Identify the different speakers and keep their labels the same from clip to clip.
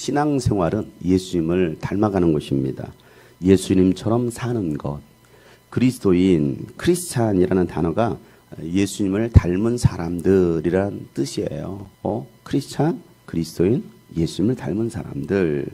Speaker 1: 신앙생활은 예수님을 닮아가는 것입니다. 예수님처럼 사는 것. 그리스도인, 크리스찬이라는 단어가 예수님을 닮은 사람들이란 뜻이에요. 크리스찬, 그리스도인, 예수님을 닮은 사람들.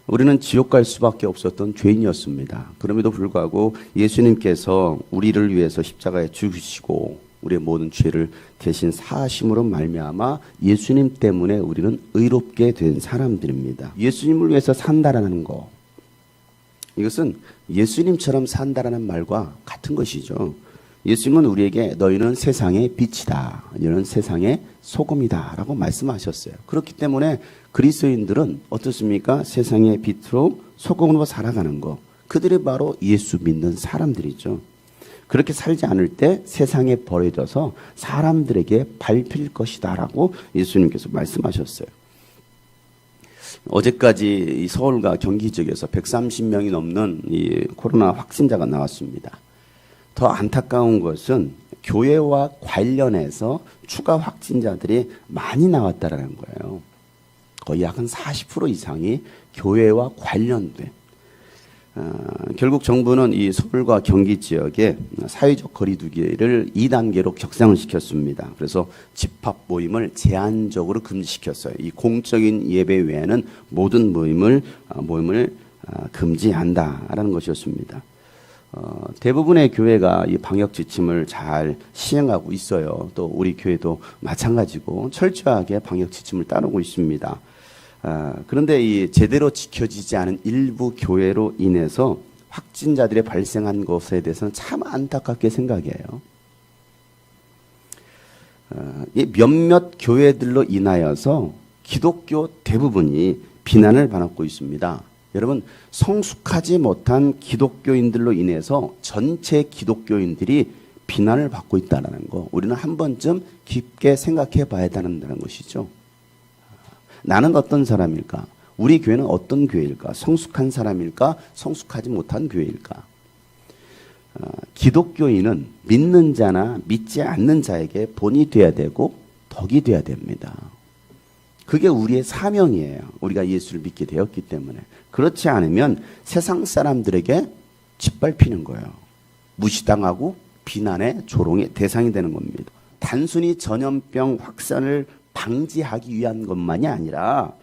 Speaker 1: 우리는 지옥 갈 수밖에 없었던 죄인이었습니다. 그럼에도 불구하고 예수님께서 우리를 위해서 십자가에 죽으시고 우리의 모든 죄를 대신 사하심으로 말미암아 예수님 때문에 우리는 의롭게 된 사람들입니다. 예수님을 위해서 산다라는 거, 이것은 예수님처럼 산다라는 말과 같은 것이죠. 예수님은 우리에게 너희는 세상의 빛이다, 너희는 세상의 소금이다 라고 말씀하셨어요. 그렇기 때문에 그리스도인들은 어떻습니까? 세상의 빛으로 소금으로 살아가는 거, 그들이 바로 예수 믿는 사람들이죠. 그렇게 살지 않을 때 세상에 버려져서 사람들에게 밟힐 것이다 라고 예수님께서 말씀하셨어요. 어제까지 서울과 경기 지역에서 130명이 넘는 이 코로나 확진자가 나왔습니다. 더 안타까운 것은 교회와 관련해서 추가 확진자들이 많이 나왔다라는 거예요. 거의 약 한 40% 이상이 교회와 관련된. 결국 정부는 이 서울과 경기 지역에 사회적 거리두기를 2단계로 격상을 시켰습니다. 그래서 집합 모임을 제한적으로 금지시켰어요. 이 공적인 예배 외에는 모든 모임을 금지한다라는 것이었습니다. 대부분의 교회가 이 방역 지침을 잘 시행하고 있어요. 또 우리 교회도 마찬가지고 철저하게 방역 지침을 따르고 있습니다. 그런데 이 제대로 지켜지지 않은 일부 교회로 인해서 확진자들이 발생한 것에 대해서는 참 안타깝게 생각해요. 이 몇몇 교회들로 인하여서 기독교 대부분이 비난을 받고 있습니다. 여러분, 성숙하지 못한 기독교인들로 인해서 전체 기독교인들이 비난을 받고 있다는 거, 우리는 한 번쯤 깊게 생각해 봐야 한다는 것이죠. 나는 어떤 사람일까? 우리 교회는 어떤 교회일까? 성숙한 사람일까? 성숙하지 못한 교회일까? 기독교인은 믿는 자나 믿지 않는 자에게 본이 돼야 되고 덕이 돼야 됩니다. 그게 우리의 사명이에요. 우리가 예수를 믿게 되었기 때문에. 그렇지 않으면 세상 사람들에게 짓밟히는 거예요. 무시당하고 비난의 조롱의 대상이 되는 겁니다. 단순히 전염병 확산을 방지하기 위한 것만이 아니라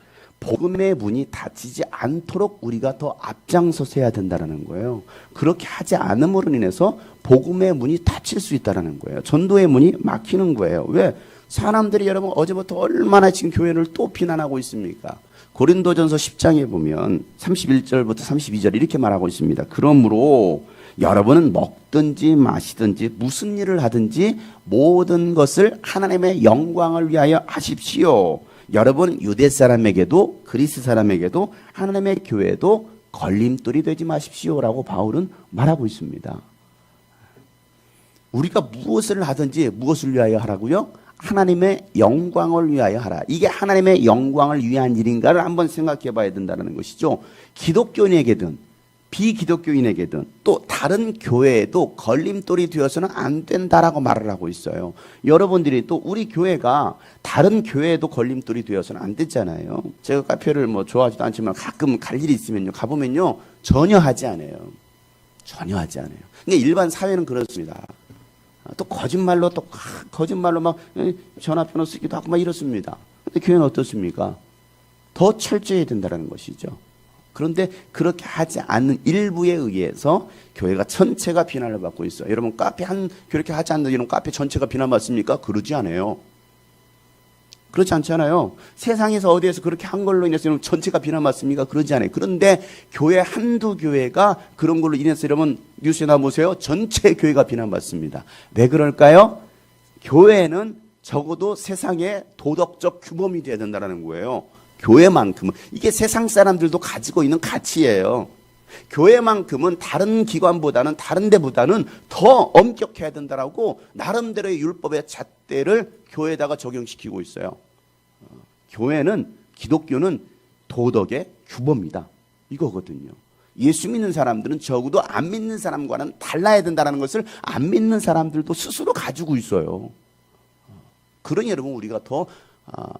Speaker 1: 복음의 문이 닫히지 않도록 우리가 더 앞장서서 된다는 거예요. 그렇게 하지 않음으로 인해서 복음의 문이 닫힐 수 있다는 거예요. 전도의 문이 막히는 거예요. 왜? 사람들이 여러분 어제부터 얼마나 지금 교회를 또 비난하고 있습니까? 고린도전서 10장에 보면 31절부터 32절 이렇게 말하고 있습니다. 그러므로 여러분은 먹든지 마시든지 무슨 일을 하든지 모든 것을 하나님의 영광을 위하여 하십시오. 여러분 유대 사람에게도 그리스 사람에게도 하나님의 교회도 걸림돌이 되지 마십시오라고 바울은 말하고 있습니다. 우리가 무엇을 하든지 무엇을 위하여 하라고요? 하나님의 영광을 위하여 하라. 이게 하나님의 영광을 위한 일인가를 한번 생각해 봐야 된다는 것이죠. 기독교인에게든 비기독교인에게든 또 다른 교회에도 걸림돌이 되어서는 안 된다라고 말을 하고 있어요. 여러분들이 또 우리 교회가 다른 교회에도 걸림돌이 되어서는 안 되잖아요. 제가 카페를 좋아하지도 않지만 가끔 갈 일이 있으면요, 가보면요 전혀 하지 않아요. 전혀 하지 않아요. 그러니까 일반 사회는 그렇습니다. 또 거짓말로 막 전화번호 쓰기도 하고 막 이렇습니다. 근데 교회는 어떻습니까? 더 철저해야 된다는 것이죠. 그런데 그렇게 하지 않는 일부에 의해서 교회가 전체가 비난을 받고 있어요. 여러분 그렇게 하지 않는 이런 카페 전체가 비난받습니까? 그러지 않아요. 그렇지 않잖아요. 세상에서 어디에서 그렇게 한 걸로 인해서 여러분 전체가 비난받습니까? 그러지 않아요. 그런데 교회 한두 교회가 그런 걸로 인해서 여러분 뉴스에 나보세요. 전체 교회가 비난받습니다. 왜 그럴까요? 교회는 적어도 세상의 도덕적 규범이 돼야 된다는 거예요. 교회만큼은. 이게 세상 사람들도 가지고 있는 가치예요. 교회만큼은 다른 기관보다는 다른 데보다는 더 엄격해야 된다라고 나름대로의 율법의 잣대를 교회에다가 적용시키고 있어요. 기독교는 도덕의 규범이다. 이거거든요. 예수 믿는 사람들은 적어도 안 믿는 사람과는 달라야 된다는 것을 안 믿는 사람들도 스스로 가지고 있어요. 그러니 여러분 우리가 더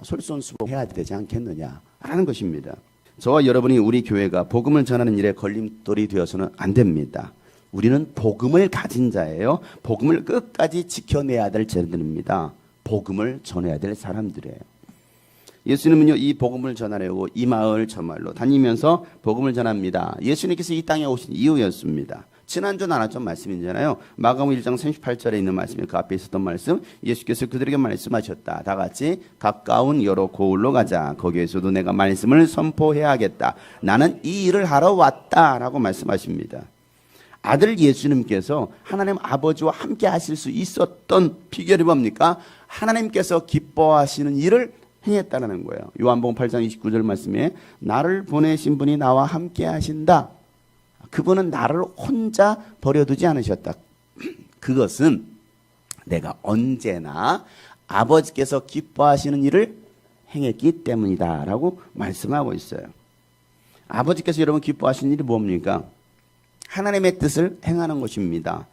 Speaker 1: 솔선수범해야 되지 않겠느냐라는 것입니다. 저와 여러분이 우리 교회가 복음을 전하는 일에 걸림돌이 되어서는 안 됩니다. 우리는 복음을 가진 자예요. 복음을 끝까지 지켜내야 될 자들입니다. 복음을 전해야 될 사람들이에요. 예수님은요, 이 복음을 전하려고 이 마을 저 마을로 다니면서 복음을 전합니다. 예수님께서 이 땅에 오신 이유였습니다. 지난주 나눴던 말씀이잖아요. 마가복음 1장 38절에 있는 말씀이 그 앞에 있었던 말씀. 예수께서 그들에게 말씀하셨다. 다 같이 가까운 여러 고을로 가자. 거기에서도 내가 말씀을 선포해야겠다. 나는 이 일을 하러 왔다라고 말씀하십니다. 아들 예수님께서 하나님 아버지와 함께 하실 수 있었던 비결이 뭡니까? 하나님께서 기뻐하시는 일을 행했다는 거예요. 요한복음 8장 29절 말씀에 나를 보내신 분이 나와 함께 하신다. 그분은 나를 혼자 버려두지 않으셨다. 그것은 내가 언제나 아버지께서 기뻐하시는 일을 행했기 때문이다 라고 말씀하고 있어요. 아버지께서 여러분 기뻐하시는 일이 뭡니까? 하나님의 뜻을 행하는 것입니다.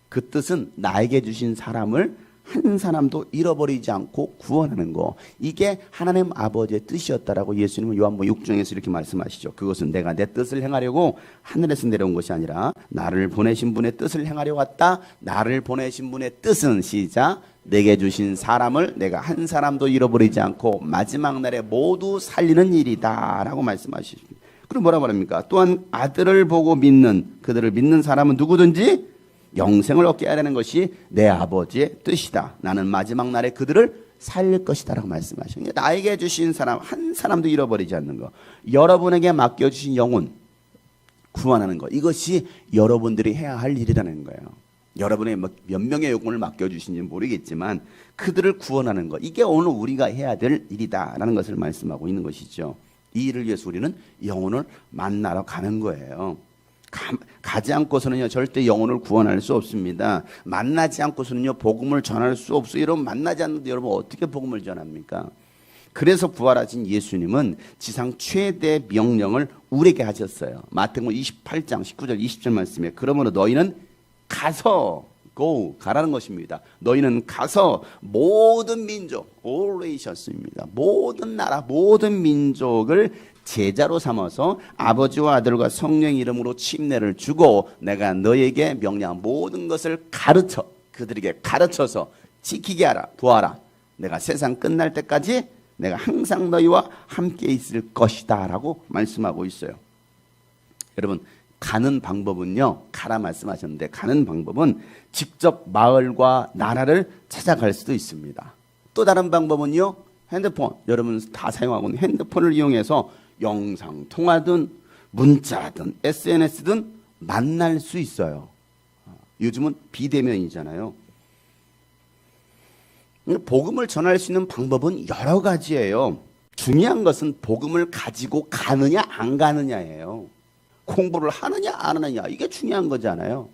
Speaker 1: 그 뜻은 나에게 주신 사람을 한 사람도 잃어버리지 않고 구원하는 거. 이게 하나님 아버지의 뜻이었다라고 예수님은 요한복음 6장에서 이렇게 말씀하시죠. 그것은 내가 내 뜻을 행하려고 하늘에서 내려온 것이 아니라 나를 보내신 분의 뜻을 행하려고 왔다. 나를 보내신 분의 뜻은 시작. 내게 주신 사람을 내가 한 사람도 잃어버리지 않고 마지막 날에 모두 살리는 일이다 라고 말씀하십니다. 그럼 뭐라 말합니까? 또한 아들을 보고 믿는 그들을 믿는 사람은 누구든지 영생을 얻게 하려는 것이 내 아버지의 뜻이다. 나는 마지막 날에 그들을 살릴 것이다 라고 말씀하시는 거예요. 나에게 주신 사람 한 사람도 잃어버리지 않는 거. 여러분에게 맡겨주신 영혼 구원하는 거. 이것이 여러분들이 해야 할 일이라는 거예요. 여러분의 몇 명의 영혼을 맡겨주신지는 모르겠지만 그들을 구원하는 거. 이게 오늘 우리가 해야 될 일이다라는 것을 말씀하고 있는 것이죠. 이 일을 위해서 우리는 영혼을 만나러 가는 거예요. 가지 않고서는요 절대 영혼을 구원할 수 없습니다. 만나지 않고서는요 복음을 전할 수 없어요. 여러분 만나지 않는데 여러분 어떻게 복음을 전합니까? 그래서 부활하신 예수님은 지상 최대 명령을 우리에게 하셨어요. 마태복음 28장 19절 20절 말씀에 그러므로 너희는 가서 가라는 것입니다. 너희는 가서 모든 민족 all nations입니다. 모든 나라 모든 민족을 제자로 삼아서 아버지와 아들과 성령의 이름으로 침례를 주고 내가 너에게 명령한 모든 것을 그들에게 가르쳐서 지키게 하라 보아라. 내가 세상 끝날 때까지 내가 항상 너희와 함께 있을 것이다 라고 말씀하고 있어요. 여러분 가는 방법은요 가라 말씀하셨는데 가는 방법은 직접 마을과 나라를 찾아갈 수도 있습니다. 또 다른 방법은요 핸드폰 여러분 다 사용하고 있는 핸드폰을 이용해서 영상 통화든 문자든 SNS든 만날 수 있어요. 요즘은 비대면이잖아요. 복음을 전할 수 있는 방법은 여러 가지예요. 중요한 것은 복음을 가지고 가느냐 안 가느냐예요. 공부를 하느냐 안 하느냐 이게 중요한 거잖아요.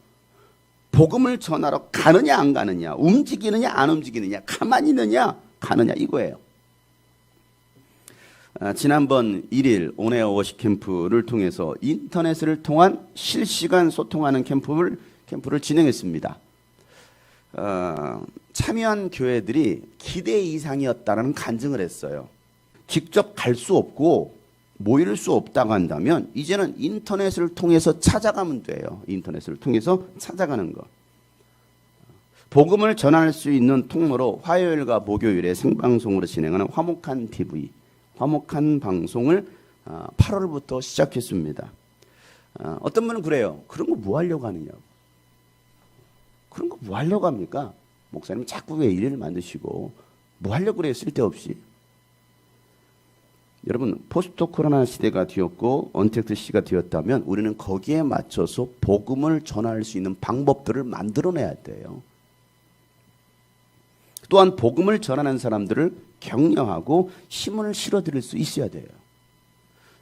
Speaker 1: 복음을 전하러 가느냐 안 가느냐 움직이느냐 안 움직이느냐 가만히 있느냐 가느냐 이거예요. 지난번 1일 온에어 워십 캠프를 통해서 인터넷을 통한 실시간 소통하는 캠프를 진행했습니다. 참여한 교회들이 기대 이상이었다는 간증을 했어요. 직접 갈 수 없고 모일 수 없다고 한다면 이제는 인터넷을 통해서 찾아가면 돼요. 인터넷을 통해서 찾아가는 거. 복음을 전할 수 있는 통로로 화요일과 목요일에 생방송으로 진행하는 화목한 TV 화목한 방송을 8월부터 시작했습니다. 어떤 분은 그래요. 그런 거 뭐 하려고 하느냐고. 그런 거 뭐 하려고 합니까? 목사님 자꾸 왜 일을 만드시고 뭐 하려고 그래요 쓸데없이. 여러분 포스트 코로나 시대가 되었고 언택트 시대가 되었다면 우리는 거기에 맞춰서 복음을 전할 수 있는 방법들을 만들어내야 돼요. 또한 복음을 전하는 사람들을 격려하고 힘을 실어드릴 수 있어야 돼요.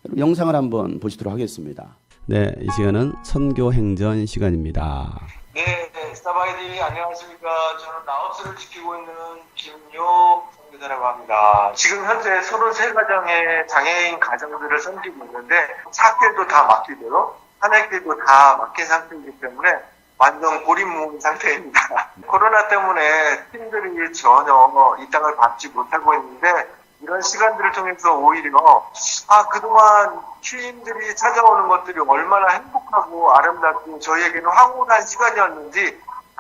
Speaker 1: 여러분 영상을 한번 보시도록 하겠습니다. 네, 이 시간은 선교행전 시간입니다.
Speaker 2: 네, 스타바이디 안녕하십니까. 저는 라오스를 지키고 있는 김요 선교사라고 합니다. 지금 현재 33가정의 장애인 가정들을 섬기고 있는데 학교도 다 막히도록 한학교도 다 막힌 상태이기 때문에 완전 고립무원 상태입니다. 코로나 때문에 팀들이 전혀 이 땅을 밟지 못하고 있는데 이런 시간들을 통해서 오히려 그동안 휴인들이 찾아오는 것들이 얼마나 행복하고 아름답고 저희에게는 황홀한 시간이었는지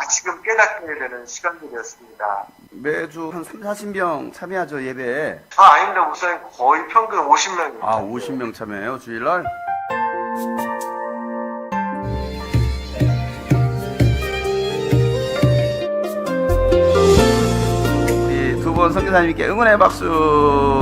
Speaker 2: 지금 깨닫게 되는 시간들이었습니다.
Speaker 1: 매주 한 3, 40명 참여하죠, 예배에.
Speaker 2: 아닙니다. 목사님 거의 평균 50명입니다.
Speaker 1: 50명 참여해요, 주일날? 우리 두 분 선교사님께 응원의 박수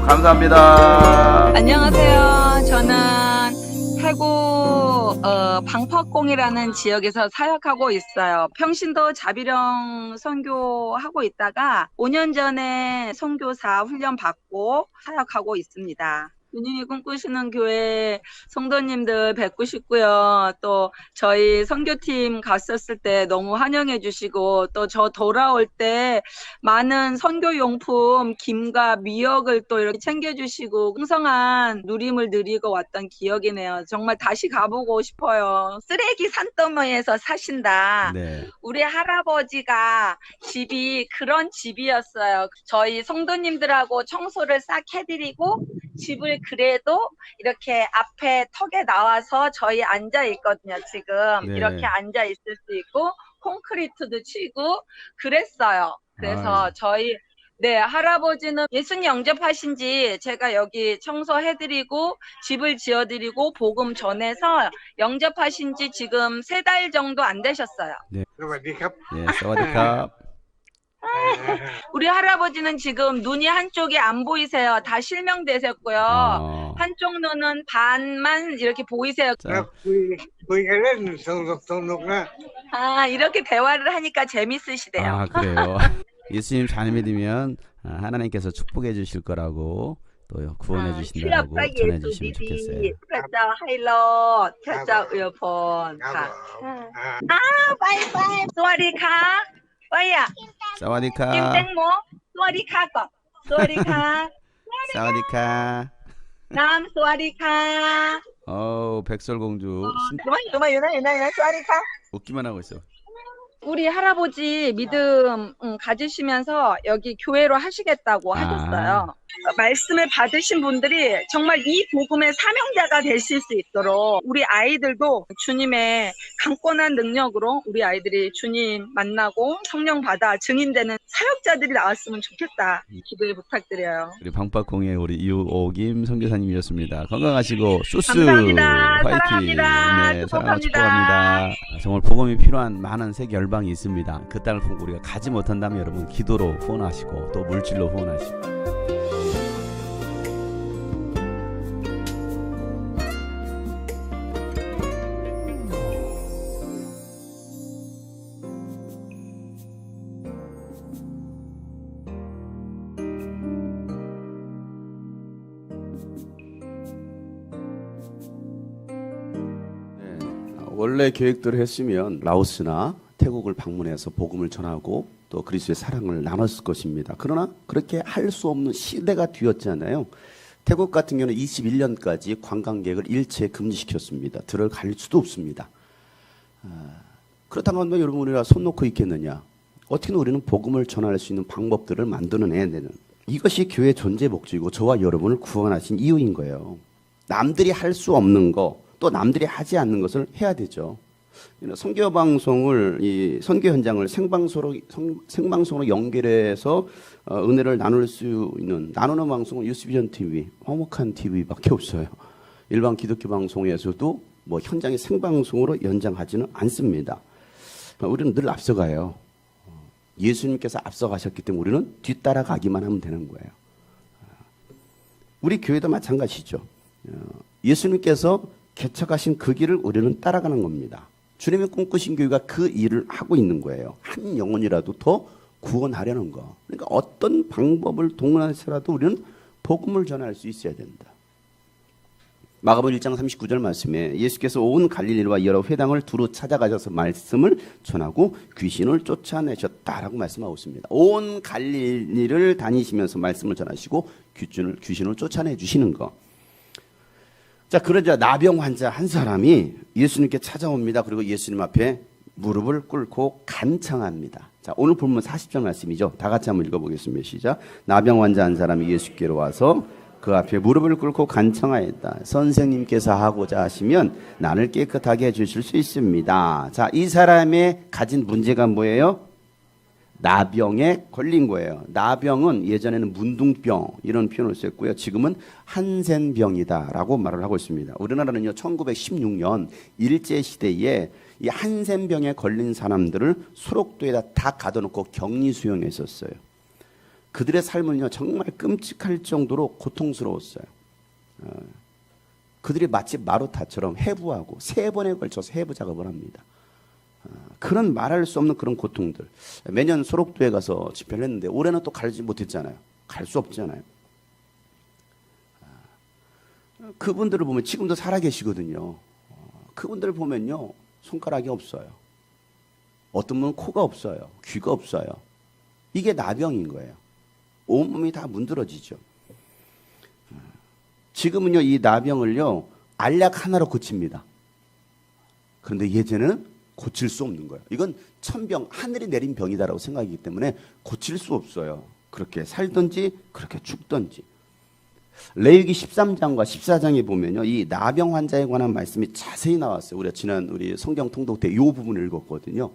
Speaker 1: 감사합니다.
Speaker 3: 안녕하세요. 저는 태국 방파공이라는 지역에서 사역하고 있어요. 평신도 자비령 선교하고 있다가 5년 전에 선교사 훈련 받고 사역하고 있습니다. 주님이 꿈꾸시는 교회 성도님들 뵙고 싶고요. 또 저희 선교팀 갔었을 때 너무 환영해 주시고 또 저 돌아올 때 많은 선교용품 김과 미역을 또 이렇게 챙겨주시고 풍성한 누림을 누리고 왔던 기억이네요. 정말 다시 가보고 싶어요. 쓰레기 산더미에서 사신다.
Speaker 1: 네.
Speaker 3: 우리 할아버지가 집이 그런 집이었어요. 저희 성도님들하고 청소를 싹 해드리고 집을 그래도 이렇게 앞에 턱에 나와서 저희 앉아 있거든요. 지금
Speaker 1: 네.
Speaker 3: 이렇게 앉아 있을 수 있고 콘크리트도 치고 그랬어요. 그래서 저희 할아버지는 예수님 영접하신 지 제가 여기 청소해드리고 집을 지어드리고 복음 전해서 영접하신 지 지금 3달 정도 안 되셨어요.
Speaker 1: 네, 사와디캅.
Speaker 3: 우리 할아버지는 지금 눈이 한쪽이 안 보이세요. 다 실명되셨고요. 한쪽 눈은 반만 이렇게 보이세요.
Speaker 1: 자,
Speaker 3: 이렇게 대화를 하니까 재밌으시대요.
Speaker 1: 그래요. 예수님 잘 믿으면 하나님께서 축복해 주실 거라고 또 구원해 주신다고 전해 주시면 좋겠어요.
Speaker 3: พระเจ้าให้รอดพระเจ้าอวยพรค่ะไปสวัสดีค่ะไปอ่ะ
Speaker 1: 사와디캅.
Speaker 3: กินแตงโมสวัสดีค่ะก่อนสวัสดีค่ะ
Speaker 1: 사와디캅.
Speaker 3: น้ำสวัสดีค่ะ
Speaker 1: 백설공주.
Speaker 3: อยู่ไหนสวัสดีค่ะ
Speaker 1: 웃기만 하고 있어.
Speaker 3: 우리 할아버지 믿음 가지시면서 여기 교회로 하시겠다고 하셨어요. 말씀을 받으신 분들이 정말 이 복음의 사명자가 되실 수 있도록 우리 아이들도 주님의 강권한 능력으로 우리 아이들이 주님 만나고 성령 받아 증인되는 사역자들이 나왔으면 좋겠다. 기도에 부탁드려요.
Speaker 1: 우리 방파콩의 우리 이우옥임 선교사님이었습니다. 건강하시고 수스
Speaker 3: 감사합니다.
Speaker 1: 화이팅.
Speaker 3: 사랑합니다.
Speaker 1: 네,
Speaker 3: 축복합니다.
Speaker 1: 축복합니다. 정말 복음이 필요한 많은 세계 열방이 있습니다. 그 땅을 우리가 가지 못한다면 여러분 기도로 후원하시고 또 물질로 후원하시고. 원래 계획대로 했으면 라오스나 태국을 방문해서 복음을 전하고 또 그리스도의 사랑을 나눴을 것입니다. 그러나 그렇게 할 수 없는 시대가 되었잖아요. 태국 같은 경우는 21년까지 관광객을 일체 금지시켰습니다. 들어갈 수도 없습니다. 그렇다면 여러분 우리가 손 놓고 있겠느냐? 어떻게든 우리는 복음을 전할 수 있는 방법들을 만들어내야 되는, 이것이 교회 존재 목적이고 저와 여러분을 구원하신 이유인 거예요. 남들이 할 수 없는 거, 또 남들이 하지 않는 것을 해야 되죠. 선교 방송을, 이 선교 현장을 생방송으로 연결해서 은혜를 나눌 수 있는, 나누는 방송은 유스비전 TV, 화목한 TV밖에 없어요. 일반 기독교 방송에서도 뭐 현장에 생방송으로 연장하지는 않습니다. 우리는 늘 앞서가요. 예수님께서 앞서가셨기 때문에 우리는 뒤따라가기만 하면 되는 거예요. 우리 교회도 마찬가지죠. 예수님께서 개척하신 그 길을 우리는 따라가는 겁니다. 주님이 꿈꾸신 교회가 그 일을 하고 있는 거예요. 한 영혼이라도 더 구원하려는 거. 그러니까 어떤 방법을 동원해서라도 우리는 복음을 전할 수 있어야 된다. 마가복음 1장 39절 말씀에 예수께서 온 갈릴리와 여러 회당을 두루 찾아가셔서 말씀을 전하고 귀신을 쫓아내셨다라고 말씀하고 있습니다. 온 갈릴리를 다니시면서 말씀을 전하시고 귀신을 쫓아내 주시는 거. 자, 그러자 나병 환자 한 사람이 예수님께 찾아옵니다. 그리고 예수님 앞에 무릎을 꿇고 간청합니다. 자, 오늘 본문 40절 말씀이죠. 다 같이 한번 읽어보겠습니다. 시작. 나병 환자 한 사람이 예수께로 와서 그 앞에 무릎을 꿇고 간청하였다. 선생님께서 하고자 하시면 나를 깨끗하게 해주실 수 있습니다. 자, 이 사람의 가진 문제가 뭐예요? 나병에 걸린 거예요. 나병은 예전에는 문둥병 이런 표현을 썼고요. 지금은 한센병이다라고 말을 하고 있습니다. 우리나라는요 1916년 일제시대에 이 한센병에 걸린 사람들을 수록도에다 다 가둬놓고 격리 수용했었어요. 그들의 삶은요 정말 끔찍할 정도로 고통스러웠어요. 그들이 마치 마루타처럼 해부하고 3번에 걸쳐서 해부 작업을 합니다. 그런 말할 수 없는 그런 고통들. 매년 소록도에 가서 집회를 했는데 올해는 또 가지 못했잖아요. 갈 수 없잖아요. 그분들을 보면 지금도 살아계시거든요. 그분들을 보면요 손가락이 없어요. 어떤 분은 코가 없어요. 귀가 없어요. 이게 나병인 거예요. 온몸이 다 문드러지죠. 지금은요 이 나병을요 알약 하나로 고칩니다. 그런데 예전에는 고칠 수 없는 거예요. 이건 천병, 하늘이 내린 병이다라고 생각하기 때문에 고칠 수 없어요. 그렇게 살든지 그렇게 죽든지. 레위기 13장과 14장에 보면요, 이 나병 환자에 관한 말씀이 자세히 나왔어요. 우리가 지난 우리 성경 통독 때 이 부분을 읽었거든요.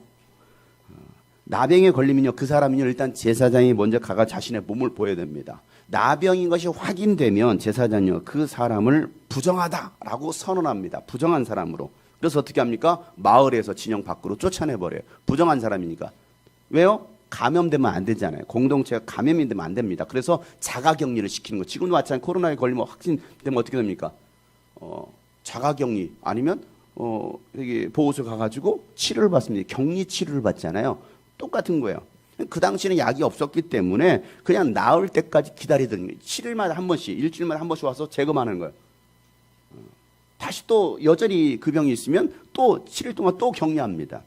Speaker 1: 나병에 걸리면요, 그 사람은요 일단 제사장이 먼저 가가 자신의 몸을 보여야 됩니다. 나병인 것이 확인되면 제사장이요 그 사람을 부정하다라고 선언합니다. 부정한 사람으로. 그래서 어떻게 합니까? 마을에서 진영 밖으로 쫓아내버려요. 부정한 사람이니까. 왜요? 감염되면 안 되잖아요. 공동체가 감염이 되면 안 됩니다. 그래서 자가격리를 시키는 거. 지금도 마찬가지 코로나에 걸리면 확진되면 어떻게 됩니까? 자가격리 아니면 여기 보호소 가가지고 치료를 받습니다. 격리 치료를 받잖아요. 똑같은 거예요. 그 당시에는 약이 없었기 때문에 그냥 나을 때까지 기다리던 7일마다 한 번씩, 일주일마다 한 번씩 와서 재검하는 거예요. 다시 또 여전히 그 병이 있으면 또 7일 동안 또 격리합니다.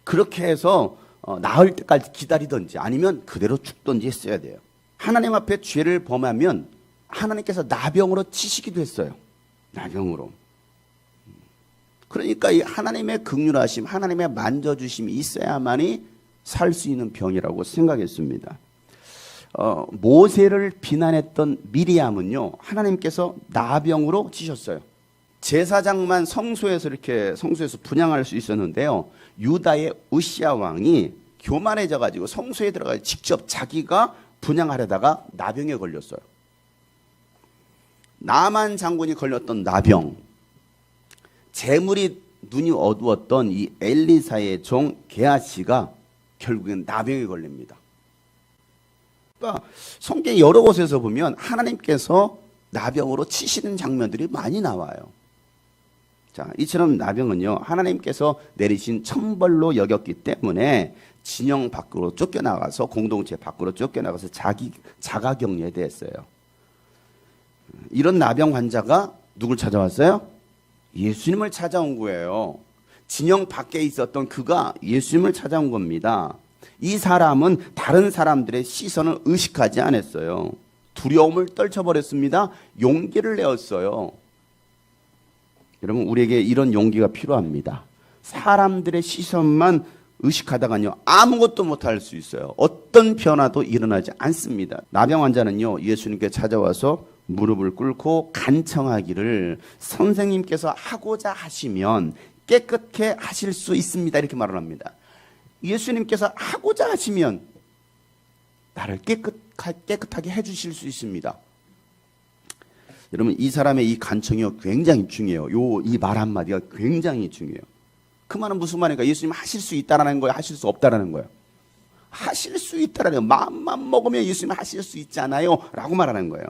Speaker 1: 그렇게 해서 나을 때까지 기다리든지 아니면 그대로 죽든지 했어야 돼요. 하나님 앞에 죄를 범하면 하나님께서 나병으로 치시기도 했어요. 나병으로. 그러니까 이 하나님의 긍휼하심, 하나님의 만져주심이 있어야만이 살 수 있는 병이라고 생각했습니다. 모세를 비난했던 미리암은요, 하나님께서 나병으로 치셨어요. 제사장만 성소에서 분향할 수 있었는데요, 유다의 우시야 왕이 교만해져 가지고 성소에 들어가 직접 자기가 분향하려다가 나병에 걸렸어요. 나만 장군이 걸렸던 나병, 재물이 눈이 어두웠던 이 엘리사의 종 게하시가 결국엔 나병에 걸립니다. 그러니까 성경 여러 곳에서 보면 하나님께서 나병으로 치시는 장면들이 많이 나와요. 자, 이처럼 나병은요, 하나님께서 내리신 천벌로 여겼기 때문에 진영 밖으로 쫓겨나가서 공동체 밖으로 쫓겨나가서 자가격리에 대했어요. 이런 나병 환자가 누굴 찾아왔어요? 예수님을 찾아온 거예요. 진영 밖에 있었던 그가 예수님을 찾아온 겁니다. 이 사람은 다른 사람들의 시선을 의식하지 않았어요. 두려움을 떨쳐버렸습니다. 용기를 내었어요. 여러분, 우리에게 이런 용기가 필요합니다. 사람들의 시선만 의식하다가요, 아무것도 못할 수 있어요. 어떤 변화도 일어나지 않습니다. 나병 환자는요, 예수님께 찾아와서 무릎을 꿇고 간청하기를 선생님께서 하고자 하시면 깨끗게 하실 수 있습니다. 이렇게 말을 합니다. 예수님께서 하고자 하시면 나를 깨끗하게 해주실 수 있습니다. 여러분, 이 사람의 이 간청이요 굉장히 중요해요. 이 말 한마디가 굉장히 중요해요. 그 말은 무슨 말인가? 예수님 하실 수 있다라는 거예요? 하실 수 없다라는 거예요? 하실 수 있다라는 거예요. 마음만 먹으면 예수님 하실 수 있잖아요 라고 말하는 거예요.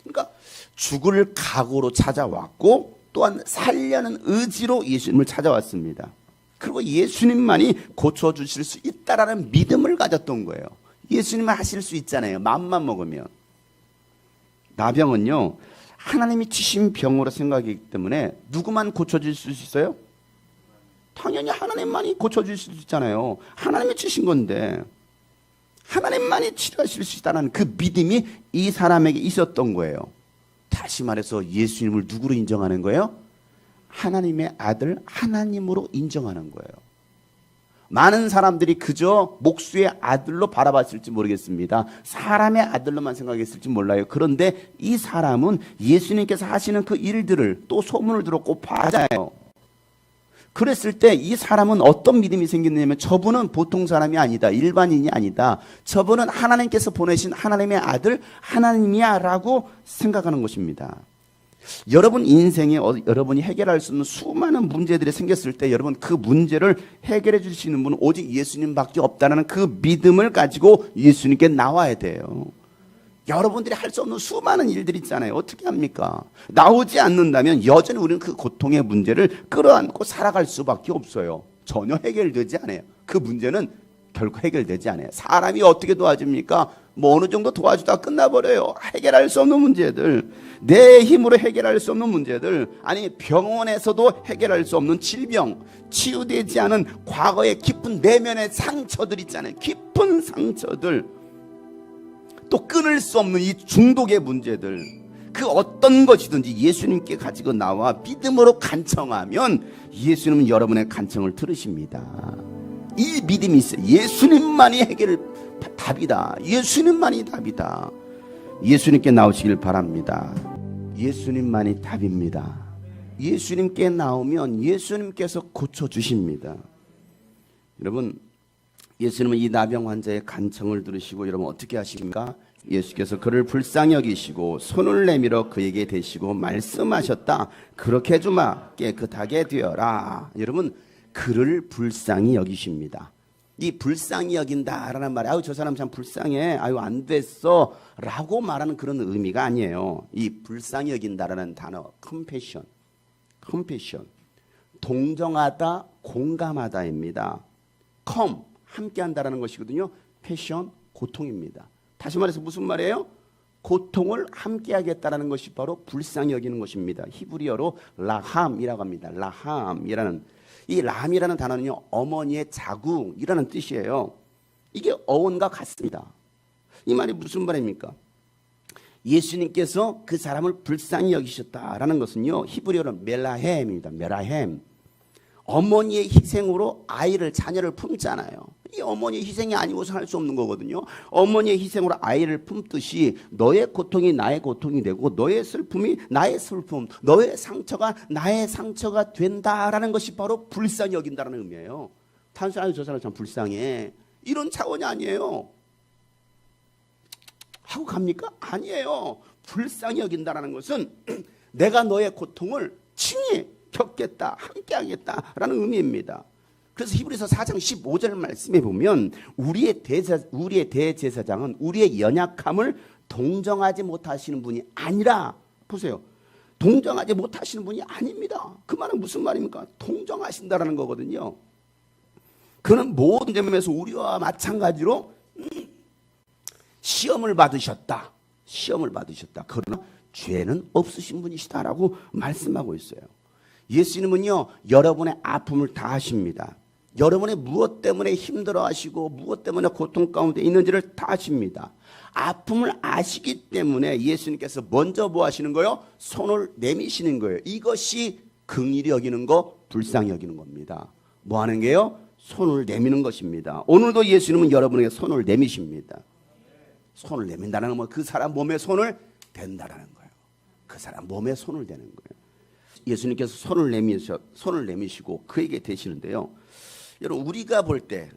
Speaker 1: 그러니까 죽을 각오로 찾아왔고 또한 살려는 의지로 예수님을 찾아왔습니다. 그리고 예수님만이 고쳐주실 수 있다라는 믿음을 가졌던 거예요. 예수님은 하실 수 있잖아요. 마음만 먹으면. 나병은요, 하나님이 치신 병으로 생각하기 때문에 누구만 고쳐줄 수 있어요? 당연히 하나님만이 고쳐주실 수 있잖아요. 하나님이 치신 건데 하나님만이 치료하실 수 있다는 그 믿음이 이 사람에게 있었던 거예요. 다시 말해서 예수님을 누구로 인정하는 거예요? 하나님의 아들 하나님으로 인정하는 거예요. 많은 사람들이 그저 목수의 아들로 바라봤을지 모르겠습니다. 사람의 아들로만 생각했을지 몰라요. 그런데 이 사람은 예수님께서 하시는 그 일들을 또 소문을 들었고 봐잖아요. 그랬을 때 이 사람은 어떤 믿음이 생겼냐면 저분은 보통 사람이 아니다. 일반인이 아니다. 저분은 하나님께서 보내신 하나님의 아들 하나님이야 라고 생각하는 것입니다. 여러분 인생에 여러분이 해결할 수 없는 수많은 문제들이 생겼을 때 여러분 그 문제를 해결해 줄 수 있는 분은 오직 예수님밖에 없다는 그 믿음을 가지고 예수님께 나와야 돼요. 여러분들이 할 수 없는 수많은 일들이 있잖아요. 어떻게 합니까? 나오지 않는다면 여전히 우리는 그 고통의 문제를 끌어안고 살아갈 수밖에 없어요. 전혀 해결되지 않아요. 그 문제는 결코 해결되지 않아요. 사람이 어떻게 도와줍니까? 뭐 어느 정도 도와주다 끝나버려요. 해결할 수 없는 문제들, 내 힘으로 해결할 수 없는 문제들, 아니 병원에서도 해결할 수 없는 질병, 치유되지 않은 과거의 깊은 내면의 상처들 있잖아요. 깊은 상처들, 또 끊을 수 없는 이 중독의 문제들, 그 어떤 것이든지 예수님께 가지고 나와 믿음으로 간청하면 예수님은 여러분의 간청을 들으십니다. 이 믿음이 있어요. 예수님만이 답이다. 예수님만이 답이다. 예수님께 나오시길 바랍니다. 예수님만이 답입니다. 예수님께 나오면 예수님께서 고쳐주십니다. 여러분, 예수님은 이 나병 환자의 간청을 들으시고 여러분 어떻게 하십니까? 예수께서 그를 불쌍히 여기시고 손을 내밀어 그에게 대시고 말씀하셨다. 그렇게 해주마. 깨끗하게 되어라. 여러분, 그를 불쌍히 여기십니다. 이 불쌍히 여긴다라는 말이 아유 저 사람 참 불쌍해. 아유 안 됐어. 라고 말하는 그런 의미가 아니에요. 이 불쌍히 여긴다라는 단어 컴패션. 동정하다, 공감하다입니다. 함께 한다라는 것이거든요. 패션, 고통입니다. 다시 말해서 무슨 말이에요? 고통을 함께 하겠다라는 것이 바로 불쌍히 여기는 것입니다. 히브리어로 라함이라고 합니다. 라함이라는 이 람이라는 단어는요, 어머니의 자궁이라는 뜻이에요. 이게 어원과 같습니다. 이 말이 무슨 말입니까? 예수님께서 그 사람을 불쌍히 여기셨다라는 것은요, 히브리어로 멜라헴입니다. 멜라헴. 어머니의 희생으로 자녀를 품잖아요. 이 어머니의 희생이 아니고서 할 수 없는 거거든요. 어머니의 희생으로 아이를 품듯이 너의 고통이 나의 고통이 되고 너의 슬픔이 나의 슬픔, 너의 상처가 나의 상처가 된다라는 것이 바로 불쌍히 여긴다는 의미예요. 단순히 저 사람 참 불쌍해. 이런 차원이 아니에요. 하고 갑니까? 아니에요. 불쌍히 여긴다라는 것은 내가 너의 고통을 친히 겪겠다, 함께 하겠다라는 의미입니다. 그래서 히브리서 4장 15절 말씀에 보면 우리의 대제사장은 우리의 연약함을 동정하지 못하시는 분이 아니라, 보세요. 동정하지 못하시는 분이 아닙니다. 그 말은 무슨 말입니까? 동정하신다라는 거거든요. 그는 모든 점에서 우리와 마찬가지로 시험을 받으셨다. 그러나 죄는 없으신 분이시다라고 말씀하고 있어요. 예수님은요, 여러분의 아픔을 다 아십니다. 여러분의 무엇 때문에 힘들어하시고 무엇 때문에 고통 가운데 있는지를 다 아십니다. 아픔을 아시기 때문에 예수님께서 먼저 뭐 하시는 거예요? 손을 내미시는 거예요. 이것이 긍휼히 여기는 거, 불쌍히 여기는 겁니다. 뭐 하는 게요? 손을 내미는 것입니다. 오늘도 예수님은 여러분에게 손을 내미십니다. 손을 내민다는 건 그 사람 몸에 손을 댄다라는 거예요. 그 사람 몸에 손을 대는 거예요. 예수님께서 손을 내미시고 그에게 대시는데요. 여러분 우리가 볼 때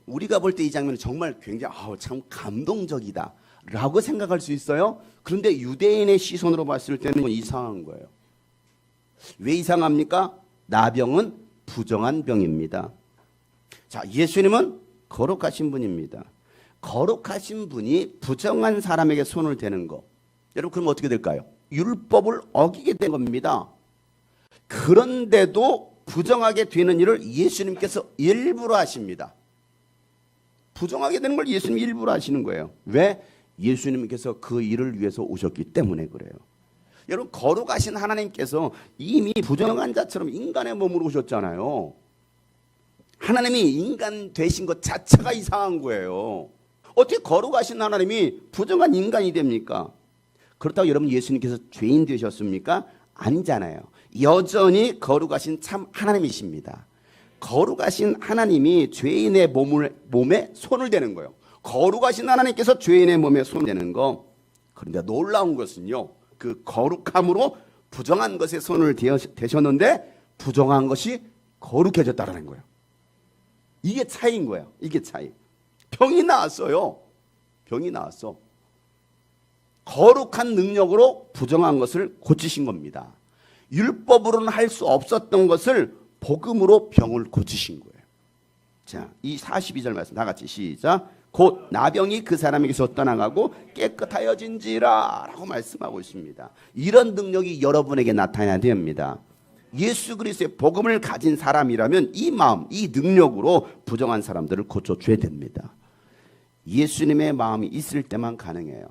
Speaker 1: 이 장면은 정말 굉장히 참 감동적이다라고 생각할 수 있어요. 그런데 유대인의 시선으로 봤을 때는 이상한 거예요. 왜 이상합니까? 나병은 부정한 병입니다. 자, 예수님은 거룩하신 분입니다. 거룩하신 분이 부정한 사람에게 손을 대는 거. 여러분 그럼 어떻게 될까요? 율법을 어기게 된 겁니다. 그런데도 부정하게 되는 일을 예수님께서 일부러 하십니다. 부정하게 되는 걸 예수님이 일부러 하시는 거예요. 왜? 예수님께서 그 일을 위해서 오셨기 때문에 그래요. 여러분 거룩하신 하나님께서 이미 부정한 자처럼 인간의 몸으로 오셨잖아요. 하나님이 인간 되신 것 자체가 이상한 거예요. 어떻게 거룩하신 하나님이 부정한 인간이 됩니까? 그렇다고 여러분 예수님께서 죄인 되셨습니까? 아니잖아요. 여전히 거룩하신 참 하나님이십니다. 거룩하신 하나님이 죄인의 몸에 손을 대는 거예요. 거룩하신 하나님께서 죄인의 몸에 손을 대는 거. 그런데 놀라운 것은요, 그 거룩함으로 부정한 것에 손을 대셨는데 부정한 것이 거룩해졌다는 거예요. 이게 차이인 거예요. 이게 차이. 병이 나았어요. 병이 나왔어. 거룩한 능력으로 부정한 것을 고치신 겁니다. 율법으로는 할 수 없었던 것을 복음으로 병을 고치신 거예요. 자, 이 42절 말씀 다 같이 시작. 곧 나병이 그 사람에게서 떠나가고 깨끗하여진지라 라고 말씀하고 있습니다. 이런 능력이 여러분에게 나타나야 됩니다. 예수 그리스도의 복음을 가진 사람이라면 이 마음, 이 능력으로 부정한 사람들을 고쳐줘야 됩니다. 예수님의 마음이 있을 때만 가능해요.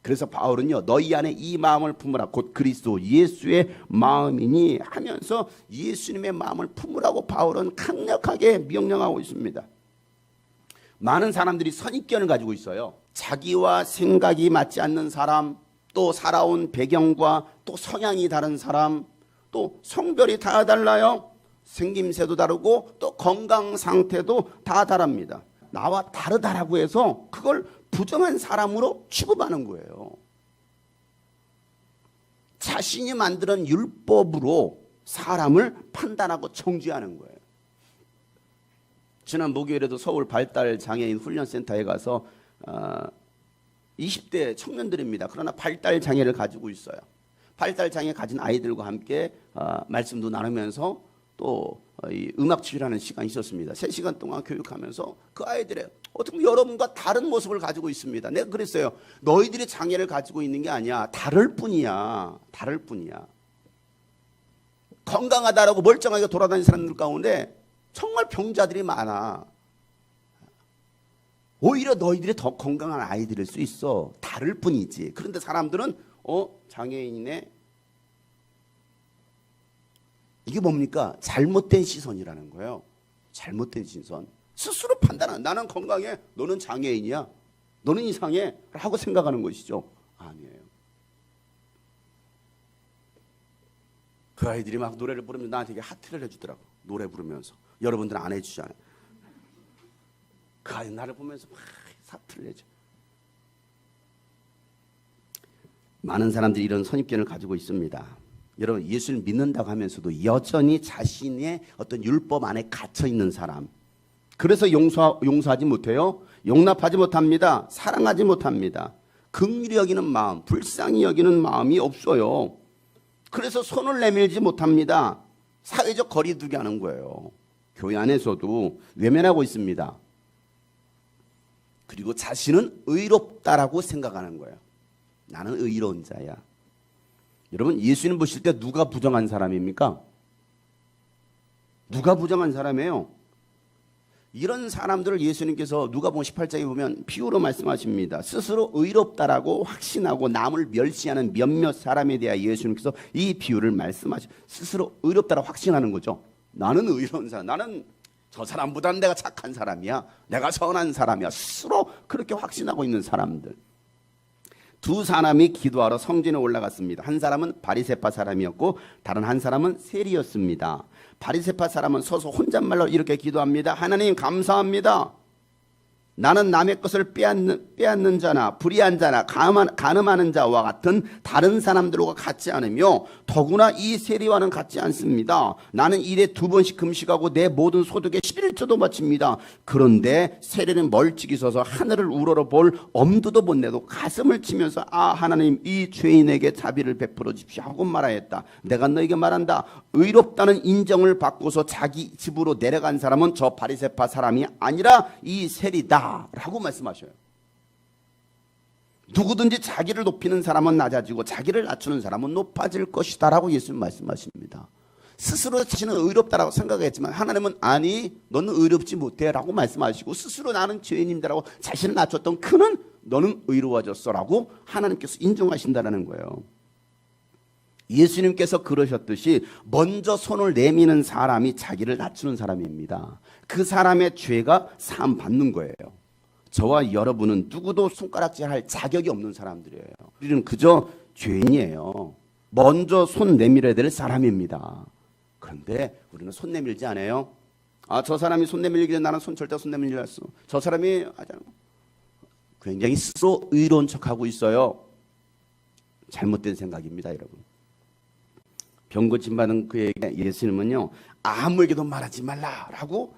Speaker 1: 그래서 바울은요, 너희 안에 이 마음을 품으라 곧 그리스도 예수의 마음이니 하면서 예수님의 마음을 품으라고 바울은 강력하게 명령하고 있습니다. 많은 사람들이 선입견을 가지고 있어요. 자기와 생각이 맞지 않는 사람, 또 살아온 배경과 또 성향이 다른 사람, 또 성별이 다 달라요. 생김새도 다르고 또 건강 상태도 다 다릅니다. 나와 다르다라고 해서 그걸 부정한 사람으로 취급하는 거예요. 자신이 만드는 율법으로 사람을 판단하고 정죄하는 거예요. 지난 목요일에도 서울 발달장애인 훈련센터에 가서 20대 청년들입니다. 그러나 발달장애를 가지고 있어요. 발달장애 가진 아이들과 함께 말씀도 나누면서 또 이 음악 치유라는 시간이 있었습니다. 3시간 동안 교육하면서 그 아이들의 어떻게 보면 여러분과 다른 모습을 가지고 있습니다. 내가 그랬어요. 너희들이 장애를 가지고 있는 게 아니야. 다를 뿐이야. 다를 뿐이야. 건강하다라고 멀쩡하게 돌아다니는 사람들 가운데 정말 병자들이 많아. 오히려 너희들이 더 건강한 아이들일 수 있어. 다를 뿐이지. 그런데 사람들은 장애인의 이게 뭡니까? 잘못된 시선이라는 거예요. 잘못된 시선. 스스로 판단하는, 나는 건강해, 너는 장애인이야, 너는 이상해 라고 생각하는 것이죠. 아니에요. 그 아이들이 막 노래를 부르면 나한테 이게 하트를 해주더라고. 노래 부르면서. 여러분들은 안 해주잖아요. 그 아이 나를 보면서 막 하트를 해줘. 많은 사람들이 이런 선입견을 가지고 있습니다. 여러분, 예수를 믿는다고 하면서도 여전히 자신의 어떤 율법 안에 갇혀 있는 사람, 그래서 용서하지 못해요. 용납하지 못합니다. 사랑하지 못합니다. 긍휼히 여기는 마음, 불쌍히 여기는 마음이 없어요. 그래서 손을 내밀지 못합니다. 사회적 거리두기 하는 거예요. 교회 안에서도 외면하고 있습니다. 그리고 자신은 의롭다라고 생각하는 거예요. 나는 의로운 자야. 여러분, 예수님 보실 때 누가 부정한 사람입니까? 누가 부정한 사람이에요? 이런 사람들을 예수님께서 누가복음 18장에 보면 비유로 말씀하십니다. 스스로 의롭다라고 확신하고 남을 멸시하는 몇몇 사람에 대해 예수님께서 이 비유를 말씀하시고, 스스로 의롭다라고 확신하는 거죠. 나는 의로운 사람, 나는 저 사람보다는 내가 착한 사람이야, 내가 선한 사람이야, 스스로 그렇게 확신하고 있는 사람들. 두 사람이 기도하러 성전에 올라갔습니다. 한 사람은 바리새파 사람이었고 다른 한 사람은 세리였습니다. 바리새파 사람은 서서 혼잣말로 이렇게 기도합니다. 하나님 감사합니다. 나는 남의 것을 빼앗는 자나 불의한 자나 간음하는 자와 같은 다른 사람들과 같지 않으며 더구나 이 세리와는 같지 않습니다. 나는 일에 2번씩 금식하고 내 모든 소득의 11조도 바칩니다. 그런데 세리는 멀찍이 서서 하늘을 우러러볼 엄두도 못 내도 가슴을 치면서 아 하나님, 이 죄인에게 자비를 베풀어 주십시오 하고 말하였다. 내가 너에게 말한다. 의롭다는 인정을 받고서 자기 집으로 내려간 사람은 저 바리새파 사람이 아니라 이 세리다 라고 말씀하셔요. 누구든지 자기를 높이는 사람은 낮아지고 자기를 낮추는 사람은 높아질 것이다 라고 예수님 말씀하십니다. 스스로 자신은 의롭다라고 생각했지만 하나님은 아니, 너는 의롭지 못해 라고 말씀하시고, 스스로 나는 죄인입니다라고 자신을 낮췄던 그는 너는 의로워졌어 라고 하나님께서 인정하신다는 거예요. 예수님께서 그러셨듯이 먼저 손을 내미는 사람이 자기를 낮추는 사람입니다. 그 사람의 죄가 사함 받는 거예요. 저와 여러분은 누구도 손가락질할 자격이 없는 사람들이에요. 우리는 그저 죄인이에요. 먼저 손 내밀어야 될 사람입니다. 그런데 우리는 손 내밀지 않아요. 저 사람이 손 내밀기 전에 나는 절대 손 내밀지 않았어. 저 사람이 굉장히 스스로 의로운 척하고 있어요. 잘못된 생각입니다, 여러분. 병 고침받은 그에게 예수님은요, 아무에게도 말하지 말라라고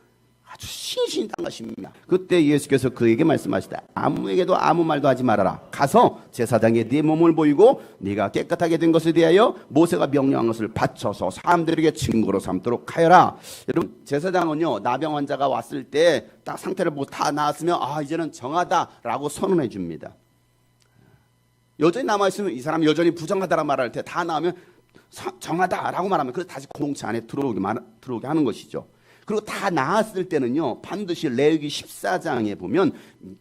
Speaker 1: 아주 신신히 당하십니다. 그때 예수께서 그에게 말씀하시다. 아무에게도 아무 말도 하지 말아라. 가서 제사장에 네 몸을 보이고 네가 깨끗하게 된 것에 대하여 모세가 명령한 것을 바쳐서 사람들에게 증거로 삼도록 하여라. 여러분, 제사장은요, 나병 환자가 왔을 때 딱 상태를 보고 다 나았으면 이제는 정하다라고 선언해 줍니다. 여전히 남아있으면 이 사람이 여전히 부정하다라 말할 때 다 나오면 정하다라고 말하면 그래서 다시 공동체 안에 들어오게 하는 것이죠. 그리고 다 나았을 때는요, 반드시 레위기 14장에 보면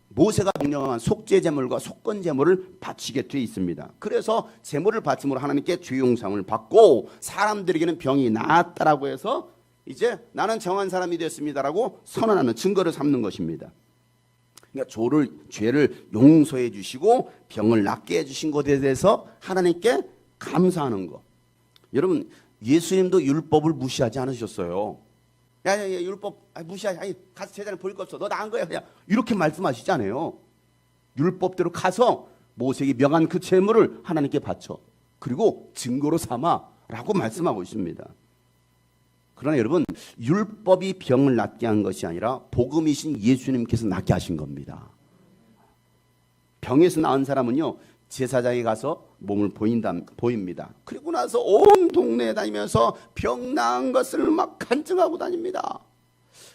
Speaker 1: 모세가 명령한 속죄 제물과 속건 제물을 바치게 돼 있습니다. 그래서 제물을 바침으로 하나님께 죄 용서를 받고 사람들에게는 병이 나았다라고 해서 이제 나는 정한 사람이 됐습니다라고 선언하는 증거를 삼는 것입니다. 그러니까 죄를 용서해 주시고 병을 낫게 해주신 것에 대해서 하나님께 감사하는 것. 여러분, 예수님도 율법을 무시하지 않으셨어요. 야, 율법 무시하지. 아니, 가서 제자를 볼 거 없어. 너 나은 거야. 그냥 이렇게 말씀하시지 않아요. 율법대로 가서 모세에게 명한 그 제물을 하나님께 바쳐. 그리고 증거로 삼아라고 말씀하고 있습니다. 그러나 여러분, 율법이 병을 낫게 한 것이 아니라 복음이신 예수님께서 낫게 하신 겁니다. 병에서 나은 사람은요, 제사장에 가서 몸을 보입니다. 그리고 나서 온 동네에 다니면서 병 나은 것을 막 간증하고 다닙니다.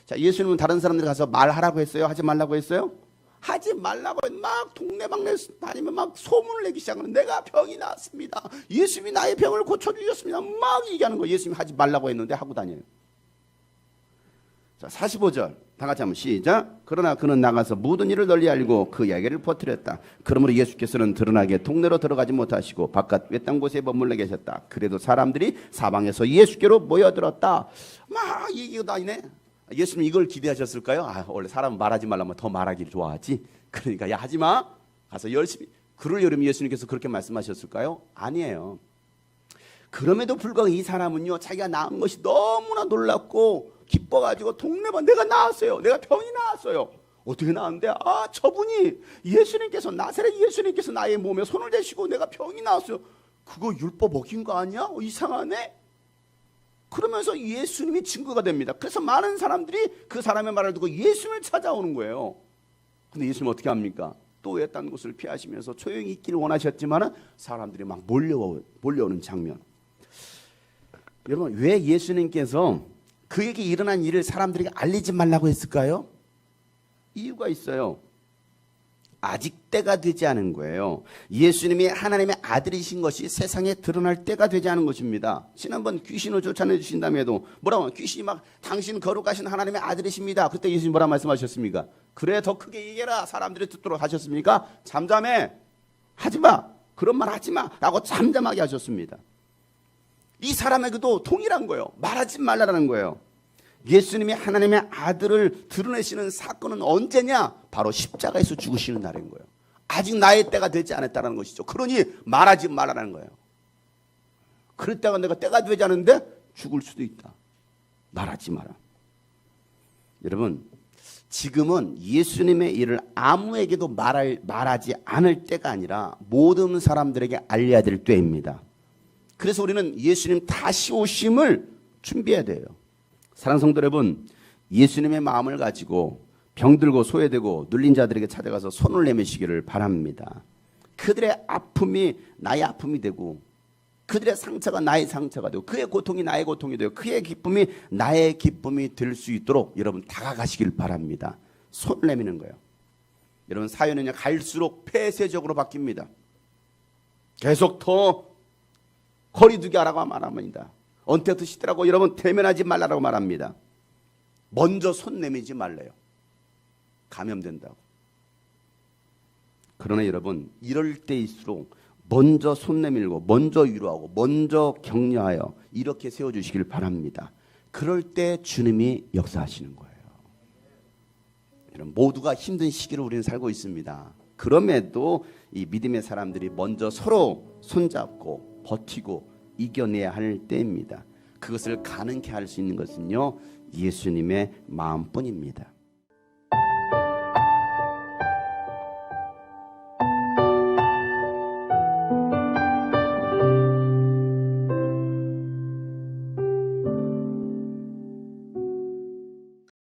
Speaker 1: 자, 예수님은 다른 사람들 가서 말하라고 했어요? 하지 말라고 했어요? 하지 말라고 막 동네방네 다니면 막 소문을 내기 시작하는, 내가 병이 나았습니다. 예수님이 나의 병을 고쳐주셨습니다. 막 얘기하는 거예요. 예수님이 하지 말라고 했는데 하고 다녀요. 자, 45절 다 같이 한번 시작. 그러나 그는 나가서 모든 일을 널리 알고 그 이야기를 퍼뜨렸다. 그러므로 예수께서는 드러나게 동네로 들어가지 못하시고 바깥 외딴 곳에 머물러 계셨다. 그래도 사람들이 사방에서 예수께로 모여들었다. 막 얘기가 다니네. 예수님 이걸 기대하셨을까요? 원래 사람은 말하지 말라면 더 말하기를 좋아하지. 그러니까 야, 하지마. 가서 열심히. 그럴 여름 예수님께서 그렇게 말씀하셨을까요? 아니에요. 그럼에도 불구하고 이 사람은요, 자기가 나은 것이 너무나 놀랍고 기뻐가지고 동네방 내가 나았어요. 내가 병이 나았어요. 어떻게 나았는데? 저분이 예수님께서, 나사렛 예수님께서 나의 몸에 손을 대시고 내가 병이 나았어요. 그거 율법 어긴 거 아니야? 이상하네. 그러면서 예수님이 증거가 됩니다. 그래서 많은 사람들이 그 사람의 말을 듣고 예수님을 찾아오는 거예요. 근데 예수님 어떻게 합니까? 또 외딴 곳을 피하시면서 조용히 있기를 원하셨지만 사람들이 막 몰려오는 장면. 여러분, 왜 예수님께서 그에게 일어난 일을 사람들에게 알리지 말라고 했을까요? 이유가 있어요. 아직 때가 되지 않은 거예요. 예수님이 하나님의 아들이신 것이 세상에 드러날 때가 되지 않은 것입니다. 지난번 귀신을 쫓아내 주신 다음에도 뭐라고 하면 귀신이 막 당신 거룩하신 하나님의 아들이십니다. 그때 예수님 뭐라 말씀하셨습니까? 그래, 더 크게 얘기해라. 사람들이 듣도록 하셨습니까? 잠잠해. 하지마. 그런 말 하지마. 라고 잠잠하게 하셨습니다. 이 사람에게도 동일한 거예요. 말하지 말라라는 거예요. 예수님이 하나님의 아들을 드러내시는 사건은 언제냐? 바로 십자가에서 죽으시는 날인 거예요. 아직 나의 때가 되지 않았다는 것이죠. 그러니 말하지 말라는 거예요. 그럴 때가 내가 때가 되지 않은데 죽을 수도 있다. 말하지 마라. 여러분, 지금은 예수님의 일을 아무에게도 말하지 않을 때가 아니라 모든 사람들에게 알려야 될 때입니다. 그래서 우리는 예수님 다시 오심을 준비해야 돼요. 사랑하는 성도 여러분, 예수님의 마음을 가지고 병들고 소외되고 눌린 자들에게 찾아가서 손을 내미시기를 바랍니다. 그들의 아픔이 나의 아픔이 되고 그들의 상처가 나의 상처가 되고 그의 고통이 나의 고통이 되고 그의 기쁨이 나의 기쁨이 될 수 있도록 여러분 다가가시길 바랍니다. 손을 내미는 거예요. 여러분, 사연은요 갈수록 폐쇄적으로 바뀝니다. 계속 더 거리두기 하라고 말합니다. 언택트 시대라고 여러분 대면하지 말라고 말합니다. 먼저 손 내밀지 말래요. 감염된다고. 그러나 여러분, 이럴 때일수록 먼저 손 내밀고 먼저 위로하고 먼저 격려하여 이렇게 세워주시길 바랍니다. 그럴 때 주님이 역사하시는 거예요. 여러분, 모두가 힘든 시기를 우리는 살고 있습니다. 그럼에도 이 믿음의 사람들이 먼저 서로 손잡고 버티고 이겨내야 할 때입니다. 그것을 가능케 할 수 있는 것은요, 예수님의 마음뿐입니다.